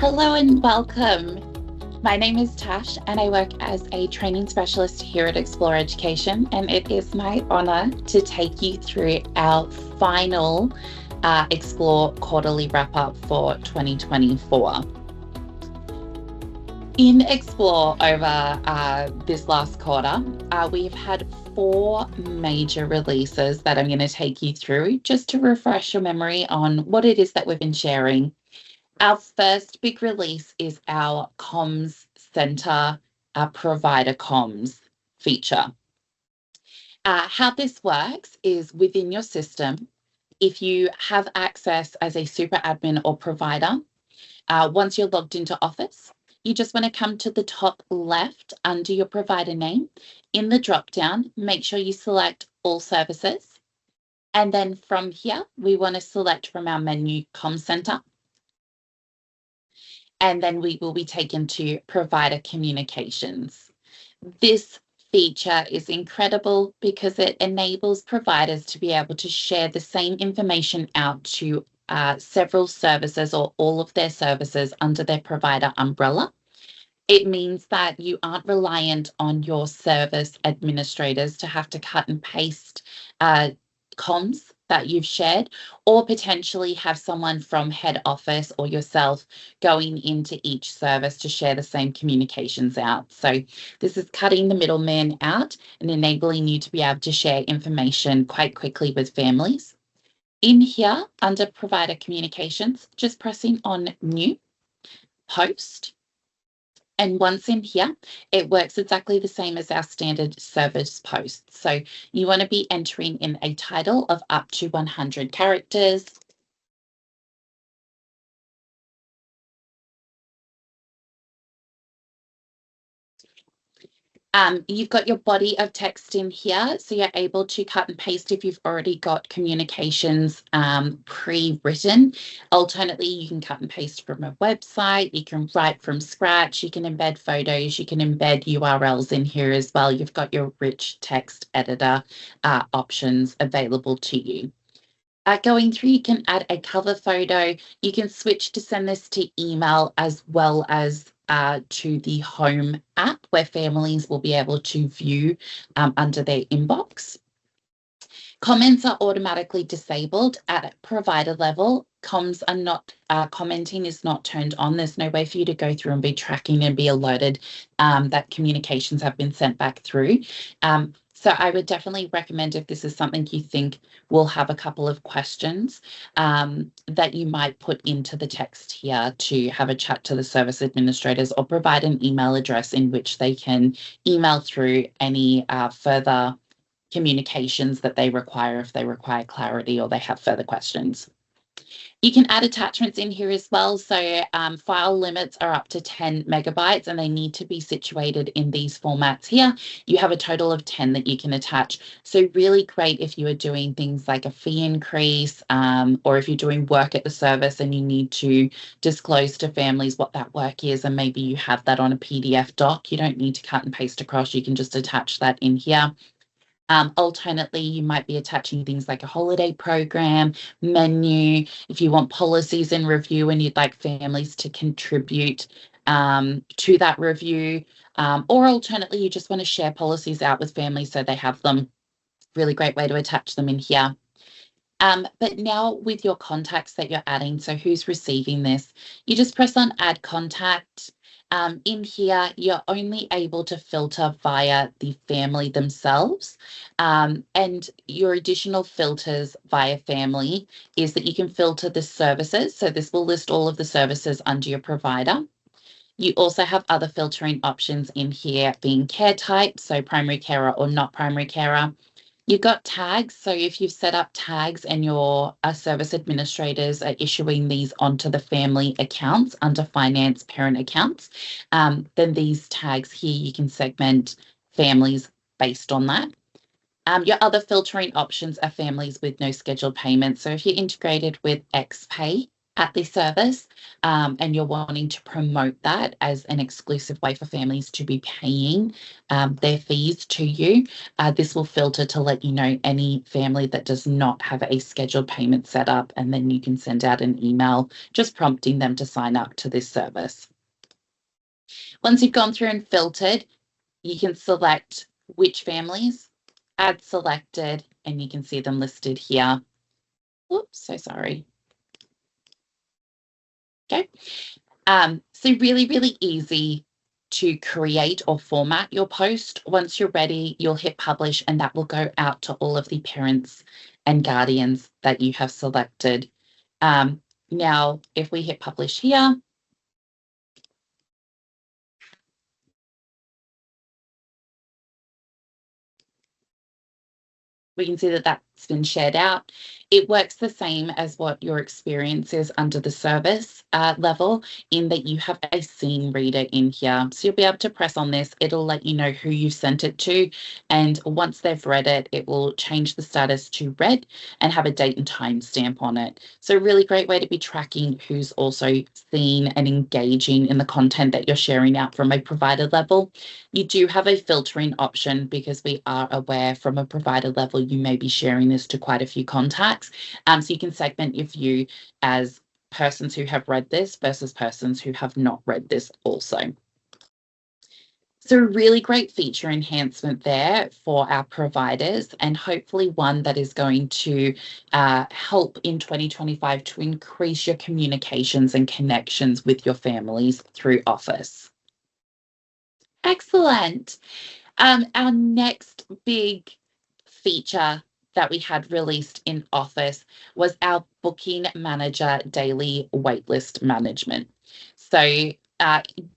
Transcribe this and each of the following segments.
Hello and welcome. My name is Tash and I work as a training specialist here at Xplor Education, and it is my honour to take you through our final Xplor quarterly wrap-up for 2024. In Xplor over this last quarter, we've had 4 major releases that I'm going to take you through just to refresh your memory on what it is that we've been sharing. Our first big release is our Comms Center, our Provider Comms feature. How this works is within your system, if you have access as a super admin or provider, once you're logged into Office, you just want to come to the top left under your provider name. In the drop-down, make sure you select All Services. And then from here, we want to select from our menu Comms Center. And then we will be taken to Provider Communications. This feature is incredible because it enables providers to be able to share the same information out to several services or all of their services under their provider umbrella. It means that you aren't reliant on your service administrators to have to cut and paste comms that you've shared, or potentially have someone from head office or yourself going into each service to share the same communications out. So this is cutting the middleman out and enabling you to be able to share information quite quickly with families. In here, under Provider Communications, just pressing on New, Post. And once in here, it works exactly the same as our standard service posts. So you want to be entering in a title of up to 100 characters. You've got your body of text in here, so you're able to cut and paste if you've already got communications pre-written. Alternately, you can cut and paste from a website, you can write from scratch, you can embed photos, you can embed URLs in here as well. You've got your rich text editor options available to you. Going through, you can add a cover photo. You can switch to send this to email as well as to the home app where families will be able to view under their inbox. Comments are automatically disabled at provider level. Comms are not, commenting is not turned on. There's no way for you to go through and be tracking and be alerted that communications have been sent back through. So I would definitely recommend, if this is something you think will have a couple of questions, that you might put into the text here to have a chat to the service administrators, or provide an email address in which they can email through any further communications that they require if they require clarity or they have further questions. You can add attachments in here as well. So file limits are up to 10 megabytes and they need to be situated in these formats here. You have a total of 10 that you can attach. So really great if you are doing things like a fee increase, or if you're doing work at the service and you need to disclose to families what that work is, and maybe you have that on a PDF doc. You don't need to cut and paste across. You can just attach that in here. Alternately, you might be attaching things like a holiday program, menu, if you want policies in review and you'd like families to contribute to that review, or alternately, you just want to share policies out with families so they have them. Really great way to attach them in here. But now with your contacts that you're adding, so who's receiving this, you just press on Add Contact. In here, you're only able to filter via the family themselves. And your additional filters via family is that you can filter the services. So this will list all of the services under your provider. You also have other filtering options in here, being care type, so primary carer or not primary carer. You've got tags. So if you've set up tags and your service administrators are issuing these onto the family accounts under finance parent accounts, then these tags here, you can segment families based on that. Your other filtering options are families with no scheduled payments. So if you're integrated with XPay at this service, and you're wanting to promote that as an exclusive way for families to be paying their fees to you, this will filter to let you know any family that does not have a scheduled payment set up, and then you can send out an email just prompting them to sign up to this service. Once you've gone through and filtered, you can select which families, add selected, and you can see them listed here. Oops, so sorry. Okay. So really, really easy to create or format your post. Once you're ready, you'll hit publish, and that will go out to all of the parents and guardians that you have selected. Now, if we hit publish here, we can see that that's been shared out. It works the same as what your experience is under the service level, in that you have a scene reader in here. So you'll be able to press on this. It'll let you know who you sent it to. And once they've read it, it will change the status to read and have a date and time stamp on it. So a really great way to be tracking who's also seen and engaging in the content that you're sharing out from a provider level. You do have a filtering option, because we are aware from a provider level you may be sharing this to quite a few contacts. So you can segment your view as persons who have read this versus persons who have not read this also. So a really great feature enhancement there for our providers, and hopefully one that is going to help in 2025 to increase your communications and connections with your families through Office. Excellent. Our next big feature that we had released in Office was our Booking Manager Daily Waitlist Management. So in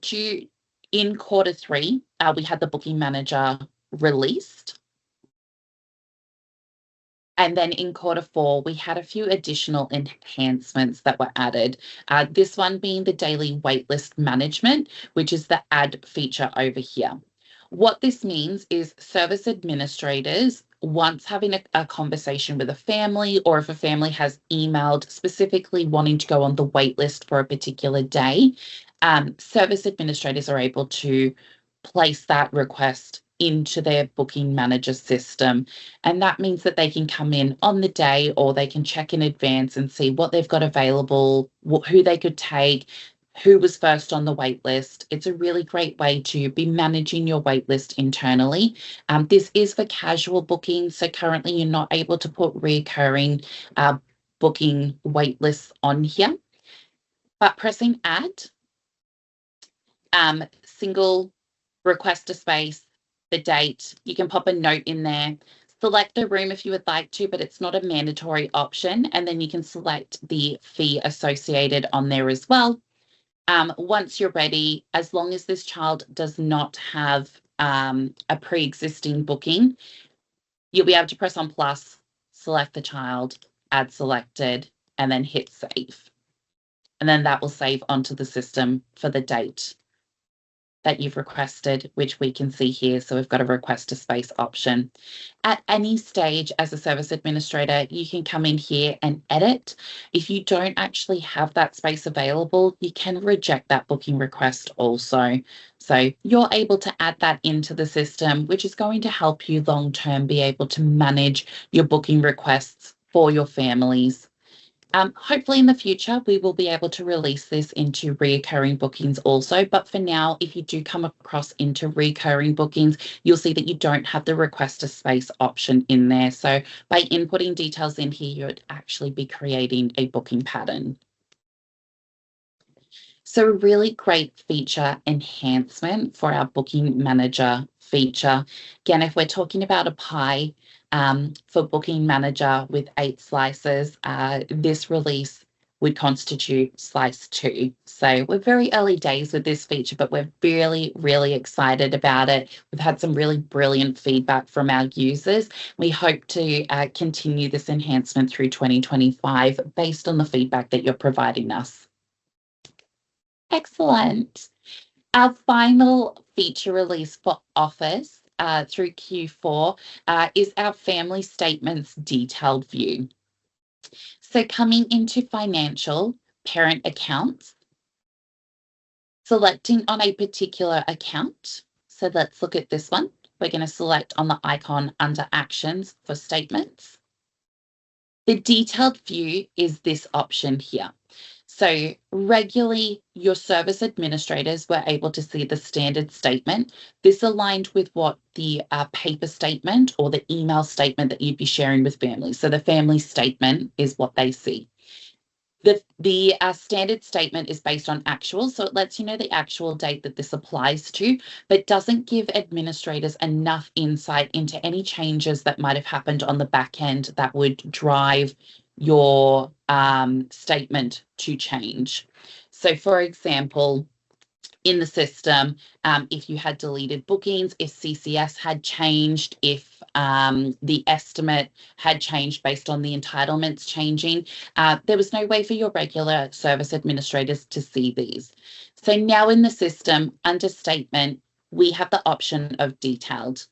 Q3, we had the Booking Manager released. And then in Q4, we had a few additional enhancements that were added. This one being the daily waitlist management, which is the add feature over here. What this means is service administrators, once having a conversation with a family, or if a family has emailed specifically wanting to go on the wait list for a particular day, service administrators are able to place that request into their booking manager system. And that means that they can come in on the day, or they can check in advance and see what they've got available, who they could take, who was first on the wait list. It's a really great way to be managing your wait list internally. This is for casual booking, so currently you're not able to put recurring booking wait lists on here. But pressing add, single request a space, the date, you can pop a note in there. Select a room if you would like to, but it's not a mandatory option. And then you can select the fee associated on there as well. Once you're ready, as long as this child does not have a pre-existing booking, you'll be able to press on plus, select the child, add selected, and then hit save. And then that will save onto the system for the date that you've requested, which we can see here. So we've got a request a space option. At any stage as a service administrator, you can come in here and edit. If you don't actually have that space available, you can reject that booking request also. So you're able to add that into the system, which is going to help you long-term be able to manage your booking requests for your families. Hopefully in the future, we will be able to release this into recurring bookings also. But for now, if you do come across into recurring bookings, you'll see that you don't have the request a space option in there. So by inputting details in here, you would actually be creating a booking pattern. So a really great feature enhancement for our booking manager feature. Again, if we're talking about a pie, for booking manager with 8 slices, this release would constitute slice 2. So we're very early days with this feature, but we're really, really excited about it. We've had some really brilliant feedback from our users. We hope to continue this enhancement through 2025 based on the feedback that you're providing us. Excellent. Our final feature release for Office through Q4 is our family statements detailed view. So coming into financial, parent accounts, selecting on a particular account. So let's look at this one. We're going to select on the icon under Actions for Statements. The detailed view is this option here. So regularly, your service administrators were able to see the standard statement. This aligned with what the paper statement or the email statement that you'd be sharing with families. So the family statement is what they see. The standard statement is based on actual, so it lets you know the actual date that this applies to, but doesn't give administrators enough insight into any changes that might have happened on the back end that would drive your statement to change. So, for example, in the system, if you had deleted bookings, if CCS had changed, if the estimate had changed based on the entitlements changing, there was no way for your regular service administrators to see these. So now in the system, under statement, we have the option of detailed.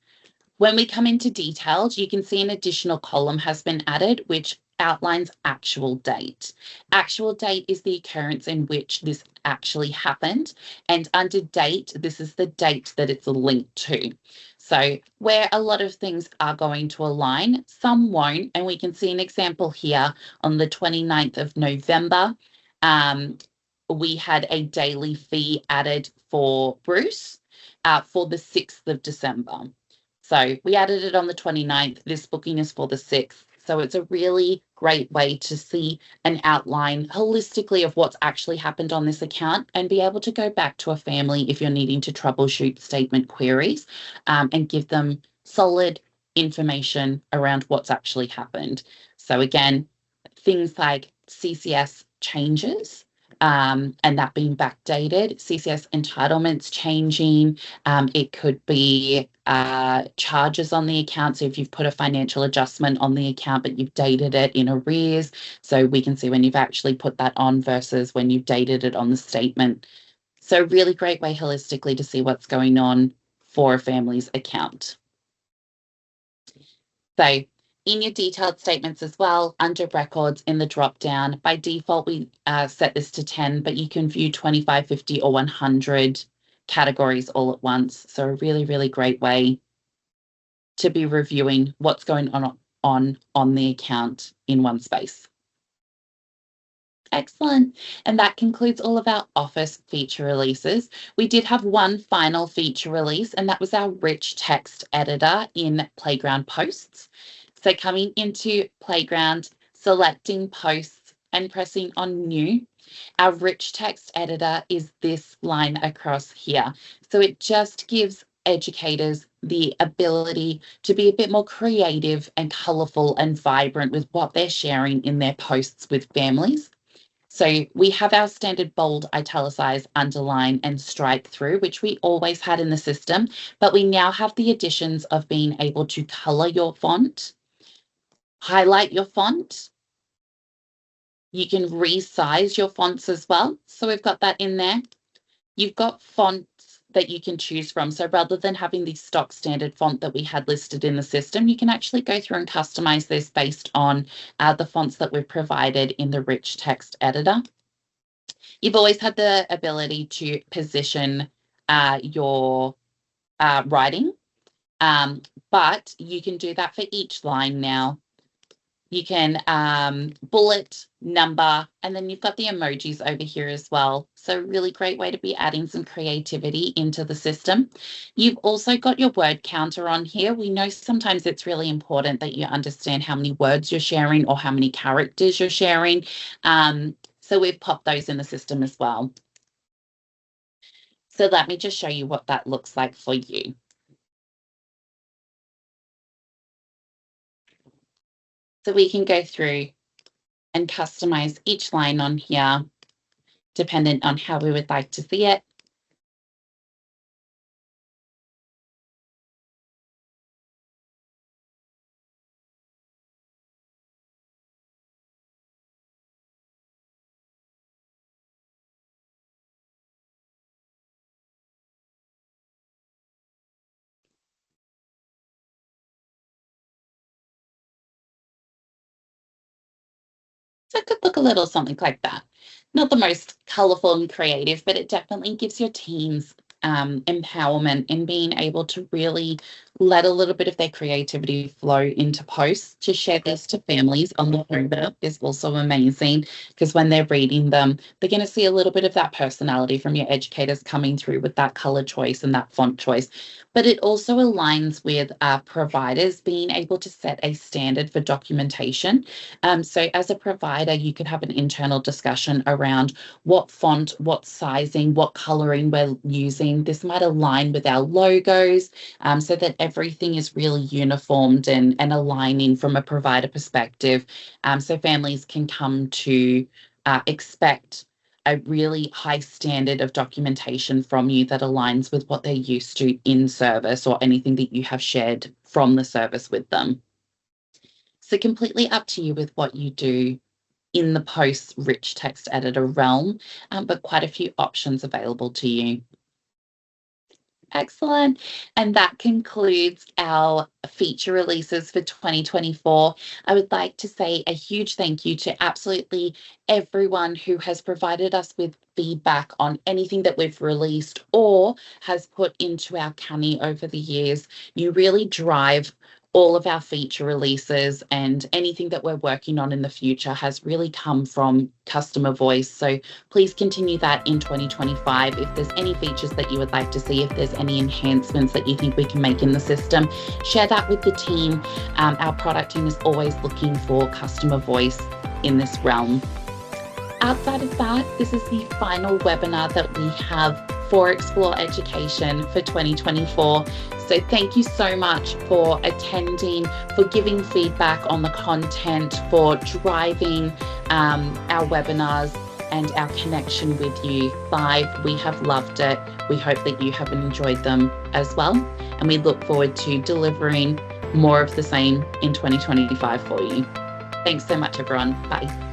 When we come into detailed, you can see an additional column has been added, which outlines actual date. Actual date is the occurrence in which this actually happened. And under date, this is the date that it's linked to. So where a lot of things are going to align, some won't. And we can see an example here on the 29th of November. We had a daily fee added for Bruce for the 6th of December. So we added it on the 29th. This booking is for the 6th. So it's a really great way to see an outline holistically of what's actually happened on this account and be able to go back to a family if you're needing to troubleshoot statement queries and give them solid information around what's actually happened. So again, things like CCS changes, and that being backdated, CCS entitlements changing. It could be charges on the account. So if you've put a financial adjustment on the account, but you've dated it in arrears, so we can see when you've actually put that on versus when you've dated it on the statement. So really great way holistically to see what's going on for a family's account. So in your detailed statements as well, under records in the drop down, by default, we set this to 10, but you can view 25, 50 or 100 categories all at once. So a really, really great way to be reviewing what's going on the account in one space. Excellent. And that concludes all of our Office feature releases. We did have one final feature release, and that was our rich text editor in Playground Posts. So coming into Playground, selecting Posts and pressing on New, our rich text editor is this line across here. So it just gives educators the ability to be a bit more creative and colourful and vibrant with what they're sharing in their posts with families. So we have our standard bold, italicize, underline, and strike through, which we always had in the system, but we now have the additions of being able to color your font, highlight your font. You can resize your fonts as well. So we've got that in there. You've got fonts that you can choose from. So rather than having the stock standard font that we had listed in the system, you can actually go through and customize this based on the fonts that we've provided in the rich text editor. You've always had the ability to position your writing, but you can do that for each line now. You can bullet, number, and then you've got the emojis over here as well. So really great way to be adding some creativity into the system. You've also got your word counter on here. We know sometimes it's really important that you understand how many words you're sharing or how many characters you're sharing. So we've popped those in the system as well. So let me just show you what that looks like for you. So we can go through and customize each line on here, dependent on how we would like to see it. So it could look a little something like that. not the most colourful and creative, but it definitely gives your teams empowerment in being able to really let a little bit of their creativity flow into posts. To share this to families on the home app is also amazing, because when they're reading them, they're going to see a little bit of that personality from your educators coming through with that colour choice and that font choice. But it also aligns with providers being able to set a standard for documentation. So as a provider, you could have an internal discussion around what font, what sizing, what colouring we're using. This might align with our logos, so that everything is really uniformed and aligning from a provider perspective, so families can come to expect a really high standard of documentation from you that aligns with what they're used to in service or anything that you have shared from the service with them. So completely up to you with what you do in the post rich text editor realm, but quite a few options available to you. Excellent. And that concludes our feature releases for 2024. I would like to say a huge thank you to absolutely everyone who has provided us with feedback on anything that we've released or has put into our canny over the years. You really drive all of our feature releases, and anything that we're working on in the future has really come from customer voice. So please continue that in 2025. If there's any features that you would like to see, if there's any enhancements that you think we can make in the system, share that with the team. Our product team is always looking for customer voice in this realm. Outside of that, this is the final webinar that we have for Xplor Education for 2024. So thank you so much for attending, for giving feedback on the content, for driving our webinars and our connection with you live. We have loved it. We hope that you have enjoyed them as well. And we look forward to delivering more of the same in 2025 for you. Thanks so much, everyone. Bye.